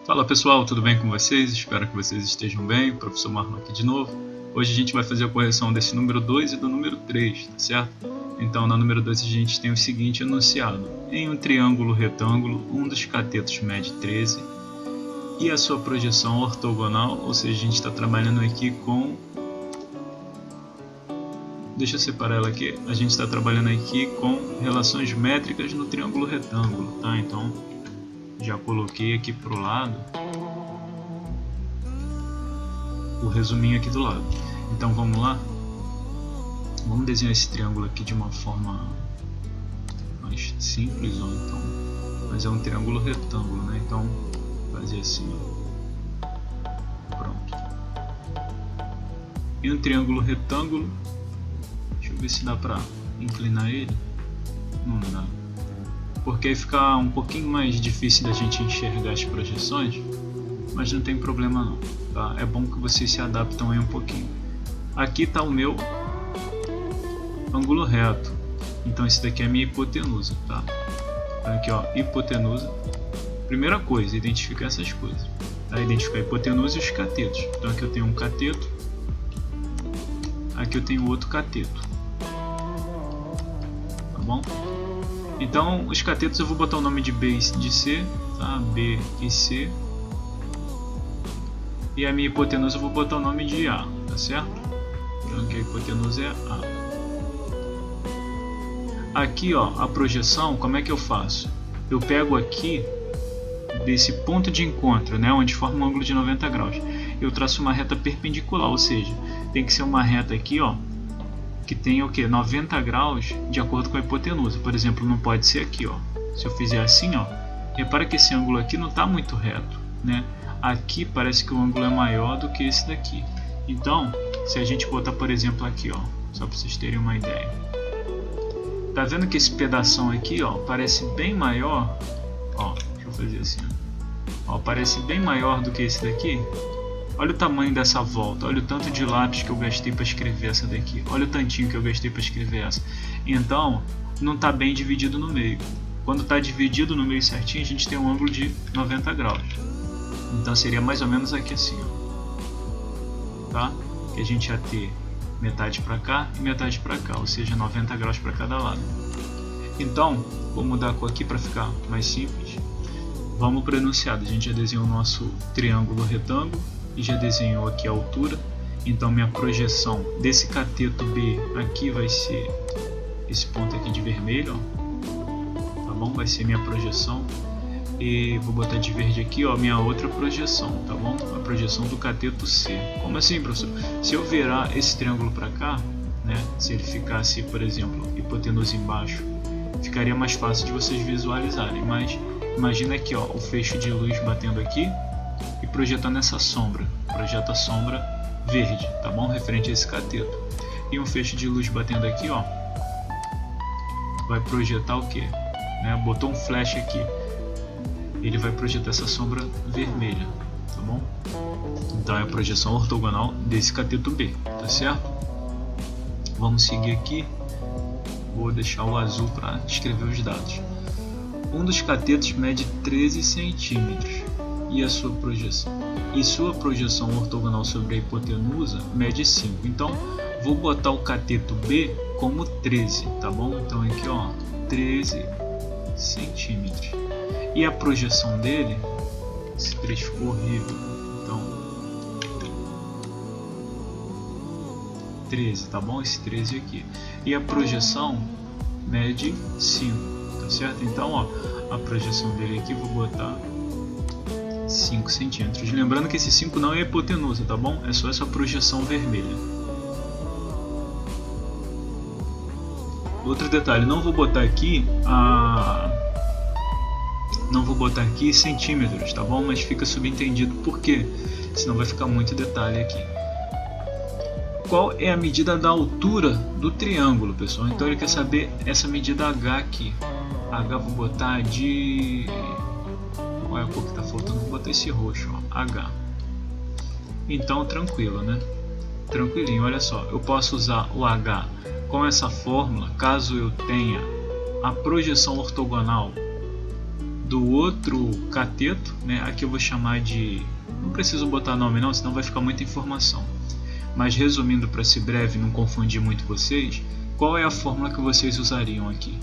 Fala pessoal, tudo bem com vocês? Espero que vocês estejam bem. O professor Marlon aqui de novo. Hoje a gente vai fazer a correção desse número 2 e do número 3, tá certo? Então, na número 2 a gente tem o seguinte enunciado: em um triângulo retângulo, um dos catetos mede 13 e a sua projeção ortogonal, ou seja, a gente está trabalhando aqui com... Deixa eu separar ela aqui. A gente está trabalhando aqui com relações métricas no triângulo retângulo, tá? Então, já coloquei aqui pro lado o resuminho aqui do lado. Então vamos lá, vamos desenhar esse triângulo aqui de uma forma mais simples, ó. Então, mas é um triângulo retângulo, né? Então fazer assim, ó. Pronto. E um triângulo retângulo, deixa eu ver se dá pra inclinar ele. Não dá, porque aí fica um pouquinho mais difícil da gente enxergar as projeções, mas não tem problema não, tá? É bom que vocês se adaptam aí um pouquinho. Aqui está o meu ângulo reto, então esse daqui é a minha hipotenusa, tá? Então aqui, ó, hipotenusa. Primeira coisa, identificar essas coisas, tá? Identificar a hipotenusa e os catetos. Então aqui eu tenho um cateto, aqui eu tenho outro cateto, tá bom? Então os catetos eu vou botar o nome de B e de C, tá? B e C. E a minha hipotenusa eu vou botar o nome de A, tá certo? Então aqui a hipotenusa é A. Aqui, ó, a projeção, como é que eu faço? Eu pego aqui desse ponto de encontro, né, onde forma um ângulo de 90 graus. Eu traço uma reta perpendicular, ou seja, tem que ser uma reta aqui, ó, que tenha o que? 90 graus de acordo com a hipotenusa. Por exemplo, não pode ser aqui, ó. Se eu fizer assim, ó, repara que esse ângulo aqui não está muito reto, né? Aqui parece que o ângulo é maior do que esse daqui. Então, se a gente botar, por exemplo, aqui, ó, só para vocês terem uma ideia. Tá vendo que esse pedação aqui, ó, parece bem maior? Ó, deixa eu fazer assim, ó. Ó, parece bem maior do que esse daqui. Olha o tamanho dessa volta, olha o tanto de lápis que eu gastei para escrever essa daqui. Olha o tantinho que eu gastei para escrever essa. Então, não está bem dividido no meio. Quando está dividido no meio certinho, a gente tem um ângulo de 90 graus. Então seria mais ou menos aqui assim, ó. Tá? Que a gente ia ter metade para cá e metade para cá, ou seja, 90 graus para cada lado. Então, vou mudar a cor aqui para ficar mais simples. Vamos para o enunciado. A gente já desenhou o nosso triângulo retângulo e já desenhou aqui a altura. Então minha projeção desse cateto B aqui vai ser esse ponto aqui de vermelho, ó. Tá bom? Vai ser minha projeção. E vou botar de verde aqui, ó, minha outra projeção, tá bom? A projeção do cateto C. Como assim, professor? Se eu virar esse triângulo para cá, né? Se ele ficasse, por exemplo, hipotenusa embaixo, ficaria mais fácil de vocês visualizarem. Mas imagina aqui, ó, o feixe de luz batendo aqui e projetando essa sombra. Projeta a sombra verde, tá bom? Referente a esse cateto. E um feixe de luz batendo aqui, ó, vai projetar o que? Né? Botou um flash aqui. Ele vai projetar essa sombra vermelha, tá bom? Então é a projeção ortogonal desse cateto B, tá certo? Vamos seguir aqui. Vou deixar o azul para escrever os dados. Um dos catetos mede 13 centímetros e a sua projeção ortogonal sobre a hipotenusa mede 5. Então vou botar o cateto B como 13, tá bom? Então aqui, ó, 13 centímetros. E a projeção dele, esse 3 ficou horrível, então 13, tá bom? Esse 13 aqui. E a projeção mede 5, tá certo? Então, ó, a projeção dele aqui, vou botar 5 centímetros. Lembrando que esse 5 não é hipotenusa, tá bom? É só essa projeção vermelha. Outro detalhe, não vou botar aqui centímetros, tá bom? Mas fica subentendido por quê? Senão vai ficar muito detalhe aqui. Qual é a medida da altura do triângulo, pessoal? Então ele quer saber essa medida H aqui. H vou botar de... Qual é a cor que tá faltando? Vou botar esse roxo, ó, H. Então tranquilo, né? Tranquilinho, olha só. Eu posso usar o H com essa fórmula caso eu tenha a projeção ortogonal do outro cateto, né? Aqui eu vou chamar de... não preciso botar nome não, senão vai ficar muita informação. Mas resumindo para ser breve, não confundir muito vocês, qual é a fórmula que vocês usariam aqui?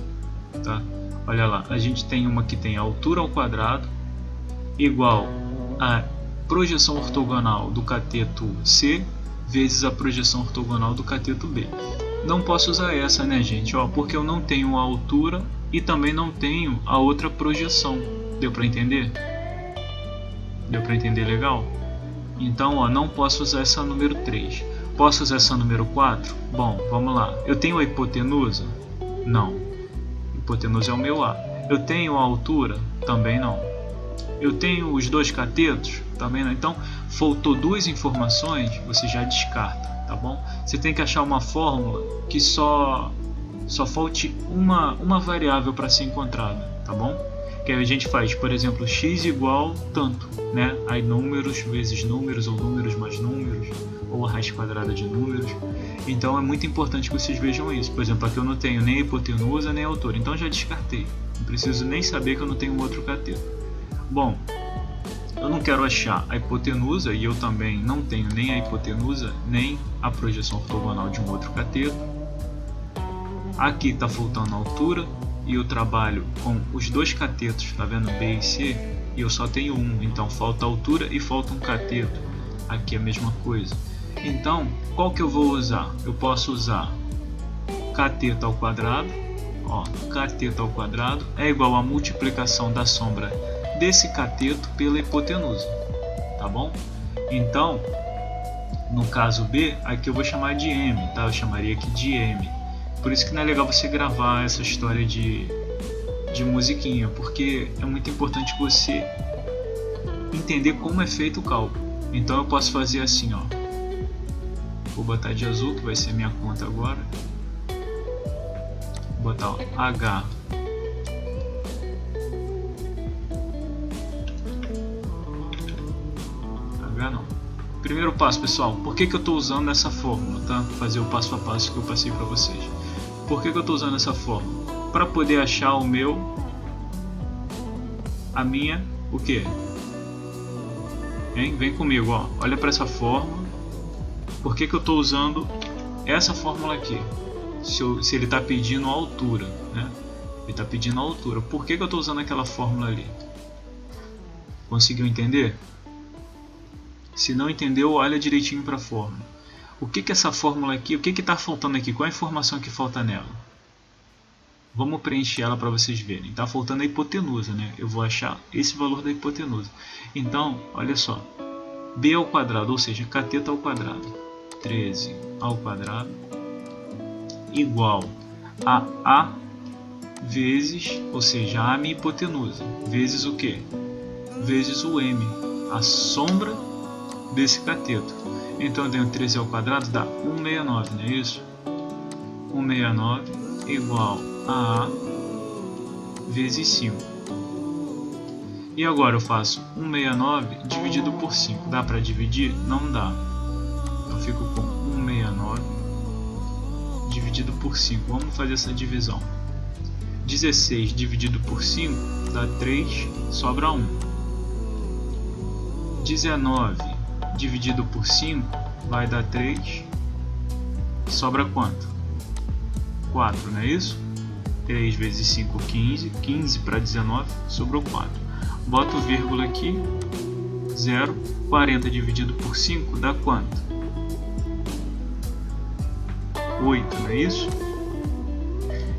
Tá? Olha lá, a gente tem uma que tem a altura ao quadrado igual a projeção ortogonal do cateto C vezes a projeção ortogonal do cateto B. Não posso usar essa, né, gente? Ó, porque eu não tenho a altura e também não tenho a outra projeção. Deu para entender? Deu para entender legal? Então, ó, não posso usar essa número 3. Posso usar essa número 4? Bom, vamos lá. Eu tenho a hipotenusa? Não. Hipotenusa é o meu A. Eu tenho a altura? Também não. Eu tenho os dois catetos? Também não. Então, faltou duas informações, você já descarta, tá bom? Você tem que achar uma fórmula que só falte uma variável para ser encontrada, tá bom? Que a gente faz, por exemplo, x igual tanto, né? Aí números vezes números, ou números mais números, ou a raiz quadrada de números. Então é muito importante que vocês vejam isso. Por exemplo, aqui eu não tenho nem a hipotenusa nem a altura, então já descartei. Não preciso nem saber que eu não tenho um outro cateto. Bom, eu não quero achar a hipotenusa e eu também não tenho nem a hipotenusa nem a projeção ortogonal de um outro cateto. Aqui está faltando a altura e eu trabalho com os dois catetos, tá vendo? B e C, e eu só tenho um, então falta a altura e falta um cateto. Aqui é a mesma coisa. Então, qual que eu vou usar? Eu posso usar cateto ao quadrado. Ó, cateto ao quadrado é igual a multiplicação da sombra desse cateto pela hipotenusa, tá bom? Então, no caso B, aqui eu vou chamar de M, tá? Eu chamaria aqui de M. Por isso que não é legal você gravar essa história de musiquinha, porque é muito importante você entender como é feito o cálculo. Então eu posso fazer assim, ó. Vou botar de azul, que vai ser minha conta agora. Vou botar ó, H não. Primeiro passo, pessoal, por que eu estou usando essa fórmula, tá? Fazer o passo a passo que eu passei para vocês. Por que eu estou usando essa fórmula? Para poder achar o minha, o que? Vem comigo, ó. Olha para essa fórmula. Por que eu estou usando essa fórmula aqui? Se ele está pedindo a altura, né? Ele está pedindo a altura. Por que eu estou usando aquela fórmula ali? Conseguiu entender? Se não entendeu, olha direitinho para a fórmula. O que essa fórmula aqui, o que está faltando aqui? Qual a informação que falta nela? Vamos preencher ela para vocês verem. Está faltando a hipotenusa, né? Eu vou achar esse valor da hipotenusa. Então, olha só. B ao quadrado, ou seja, cateto ao quadrado. 13 ao quadrado igual a A vezes, ou seja, a minha hipotenusa, vezes o que? Vezes o M, a sombra desse cateto. Então eu tenho 13 ao quadrado, dá 169, não é isso? 169 igual a vezes 5. E agora eu faço 169 dividido por 5. Dá para dividir? Não dá. Então eu fico com 169 dividido por 5. Vamos fazer essa divisão. 16 dividido por 5 dá 3, sobra 1. 19 dividido por 5 vai dar 3, sobra quanto? 4, não é isso? 3 vezes 5, 15, 15 para 19, sobrou 4. Boto vírgula aqui, 0, 40 dividido por 5 dá quanto? 8, não é isso?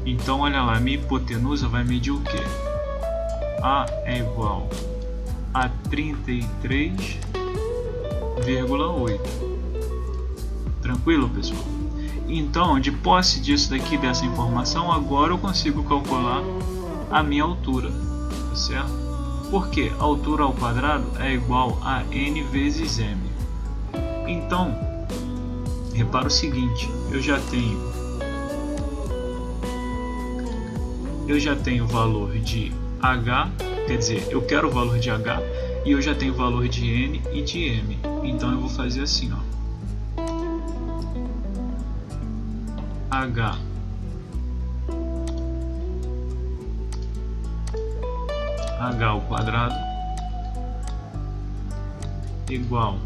Então olha lá, minha hipotenusa vai medir o que? A é igual a 33,8. Tranquilo, pessoal? Então, de posse disso daqui, dessa informação, agora eu consigo calcular a minha altura, tá certo? Porque a altura ao quadrado é igual a n vezes m. Então, repara o seguinte, eu já tenho o valor de h, quer dizer, eu quero o valor de h e eu já tenho o valor de n e de m. Então eu vou fazer assim, ó. h ao quadrado igual,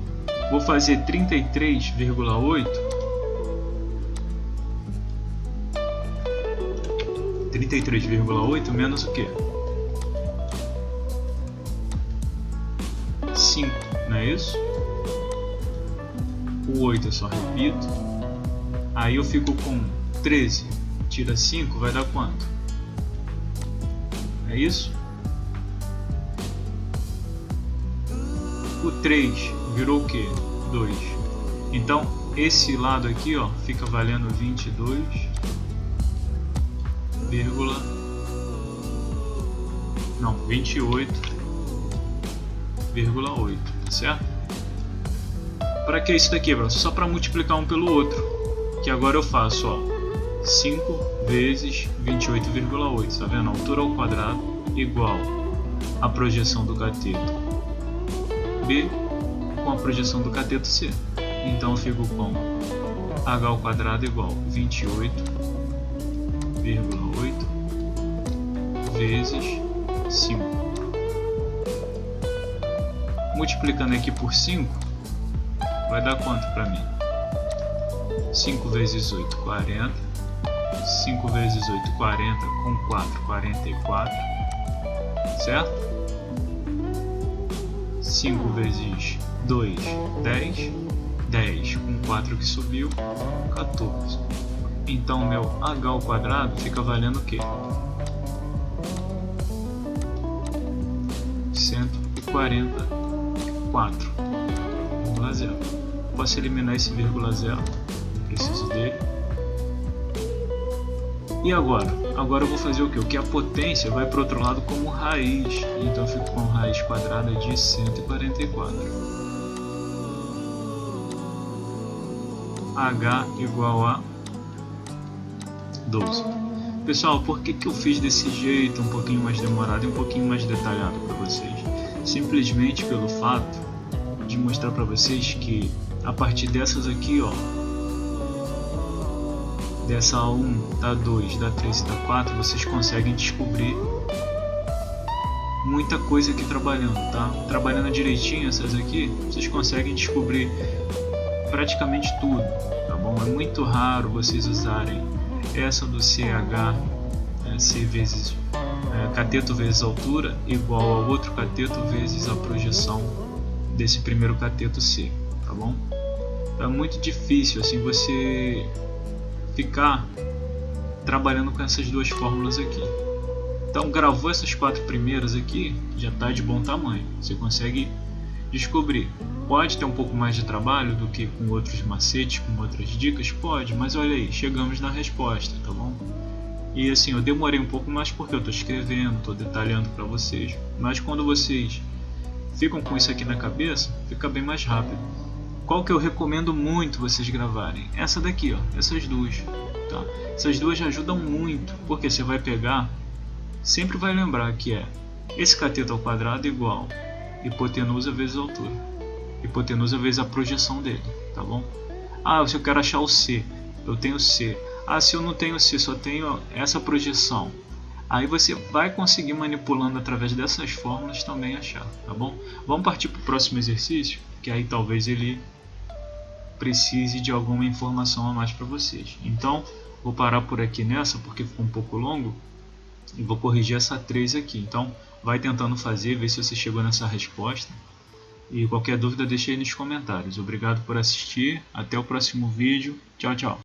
vou fazer 33,8 menos o que? 5, não é isso? O 8 eu só repito. Aí eu fico com 13, tira 5, vai dar quanto? É isso? O 3 virou o que? 2. Então esse lado aqui, ó, fica valendo 22, não, 28,8, certo? Para que isso daqui, professor? Só para multiplicar um pelo outro. Que agora eu faço, ó, 5 vezes 28,8, tá vendo? Altura ao quadrado igual a projeção do cateto B com a projeção do cateto C. Então eu fico com h ao quadrado igual 28,8 vezes 5. Multiplicando aqui por 5, vai dar quanto para mim? 5 vezes 8, 40. 5 vezes 8, 40. Com 4, 44. Certo? 5 vezes 2, 10. 10 com 4 que subiu, 14. Então meu h ao quadrado fica valendo o quê? 144, vírgula zero. Posso eliminar esse vírgula zero, não preciso dele. E agora? Agora eu vou fazer o que? O que a potência vai para o outro lado como raiz. Então eu fico com raiz quadrada de 144. H igual a 12. Pessoal, por que eu fiz desse jeito, um pouquinho mais demorado e um pouquinho mais detalhado para vocês? Simplesmente pelo fato de mostrar para vocês que a partir dessas aqui, ó, dessa A1, da 2, da 3 e da 4, vocês conseguem descobrir muita coisa aqui trabalhando, tá? Trabalhando direitinho essas aqui, vocês conseguem descobrir praticamente tudo, tá bom? É muito raro vocês usarem essa do CH, C vezes cateto vezes altura igual ao outro cateto vezes a projeção desse primeiro cateto C, tá bom? É muito difícil assim você ficar trabalhando com essas duas fórmulas aqui. Então gravou essas 4 primeiras aqui, já está de bom tamanho, você consegue descobrir. Pode ter um pouco mais de trabalho do que com outros macetes, com outras dicas? Pode, mas olha aí, chegamos na resposta, tá bom? E assim, eu demorei um pouco mais porque eu estou escrevendo, estou detalhando para vocês. Mas quando vocês ficam com isso aqui na cabeça, fica bem mais rápido. Qual que eu recomendo muito vocês gravarem? Essa daqui, ó, essas duas, tá? Essas duas ajudam muito, porque você vai pegar, sempre vai lembrar que é esse cateto ao quadrado igual hipotenusa vezes altura. Hipotenusa vezes a projeção dele, tá bom? Ah, se eu quero achar o C, eu tenho C. Ah, se eu não tenho C, só tenho essa projeção. Aí você vai conseguir manipulando através dessas fórmulas também achar, tá bom? Vamos partir para o próximo exercício, que aí talvez ele precise de alguma informação a mais para vocês. Então, vou parar por aqui nessa, porque ficou um pouco longo, e vou corrigir essa 3 aqui. Então, vai tentando fazer, ver se você chegou nessa resposta. E qualquer dúvida deixa aí nos comentários. Obrigado por assistir, até o próximo vídeo. Tchau, tchau.